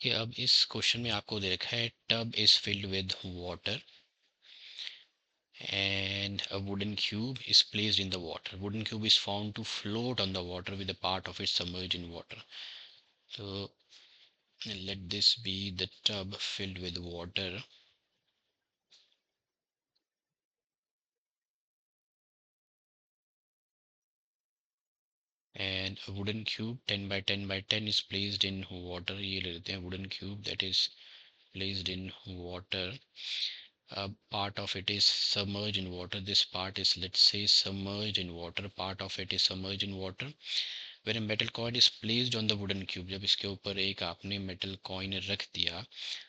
कि अब इस क्वेश्चन में आपको दे रखा है tub is filled with water and a wooden cube is placed in the water. Wooden cube is found to float on the water with a part of it submerged in water. So let this be the tub filled with water. And a wooden cube 10 by 10 by 10 is placed in water. ये ले लेते हैं wooden cube that is placed in water. A part of it is submerged in water. This part is, let's say, submerged in water. Part of it is submerged in water. When a metal coin is placed on the wooden cube, जब इसके ऊपर एक आपने metal coin रख दिया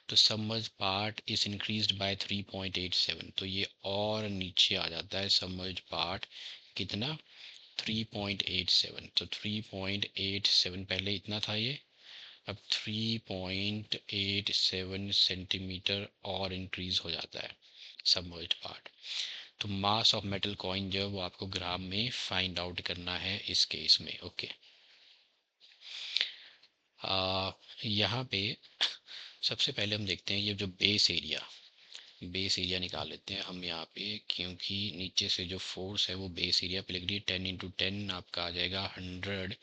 तो submerged part is increased by 3.87. तो ये और नीचे आ जाता है submerged part कितना 3.87. तो 3.87 पहले इतना था ये, अब 3.87 सेंटीमीटर और इंक्रीज हो जाता है सबमर्ज्ड पार्ट। तो मास ऑफ मेटल कॉइन जो है वो आपको ग्राम में फाइंड आउट करना है इस केस में। ओके, यहाँ पे सबसे पहले हम देखते हैं ये जो बेस एरिया निकाल लेते हैं हम यहाँ पे, क्योंकि नीचे से जो फोर्स है वो बेस एरिया पे लग रही है। 10 × 10 आपका आ जाएगा 100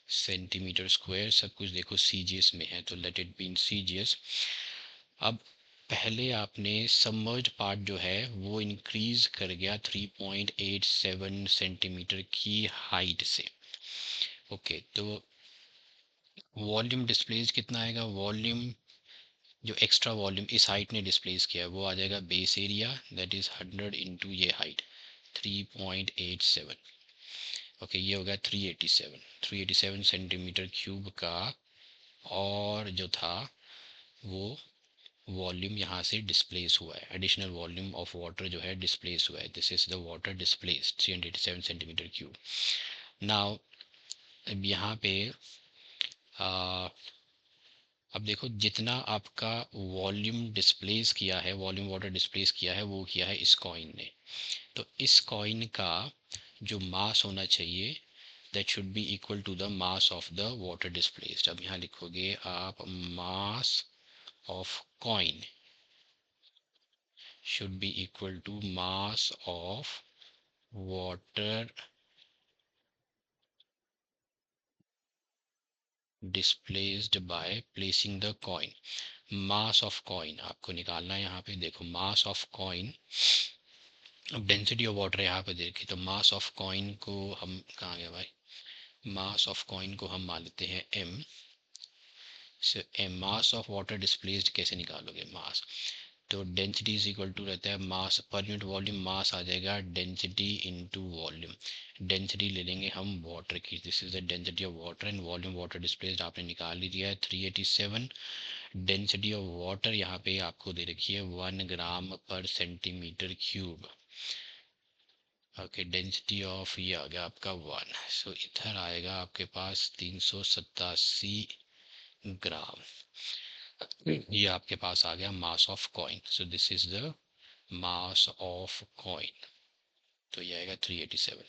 सेंटीमीटर स्क्वायर। सब कुछ देखो सीजीएस में है तो let it be in CGS. अब पहले आपने सबमर्ज पार्ट जो है वो इंक्रीज कर गया 3.87 सेंटीमीटर की हाइट से। ओके, तो वॉल्यूम डिस्प्लेस कितना आएगा? वॉल्यूम जो एक्स्ट्रा वॉल्यूम इस हाइट ने डिस्प्लेस किया है वो आ जाएगा base area that is 100 into ये हाइट 3.87। ओके, ये होगा 387 सेंटीमीटर क्यूब का। और जो था वो वॉल्यूम यहाँ से डिस्प्लेस हुआ है, एडिशनल वॉल्यूम ऑफ वाटर जो है डिस्प्लेस हुआ है। This is the water displace 387 centimetre cube. Now अब यहाँ पे अब देखो जितना आपका वॉल्यूम डिस्प्लेस किया है, वॉल्यूम वाटर डिस्प्लेस किया है वो किया है इस कॉइन ने। तो इस कॉइन का जो मास होना चाहिए that should be equal to the mass of the water displaced. अब यहाँ लिखोगे आप mass of coin should be equal to mass of water displaced by placing the coin। mass of coin आपको निकालना है यहाँ पे। देखो mass of coin, अब डेंसिटी ऑफ वाटर यहाँ पे देखिए तो mass of coin को हम कहाँ गया भाई, mass of coin को हम मान लेते हैं m। so mass of water displaced कैसे निकालोगे mass? तो डेंसिटी इज इक्वल टू रहता है मास पर यूनिट वॉल्यूम। मास आ जाएगा डेंसिटी इनटू वॉल्यूम। डेंसिटी ले लेंगे हम वाटर की, this is the density of water and volume water displaced आपने निकाल ही दिया है 387। डेंसिटी ऑफ वाटर यहाँ पे आपको दे रखी है 1 ग्राम पर centimetre cube. Okay, density of ये आ गया आपका 1। सो इधर आएगा आपके पास 387 ग्राम। ये आपके पास आ गया मास of coin. So this is the mass of coin. तो ये आएगा 387।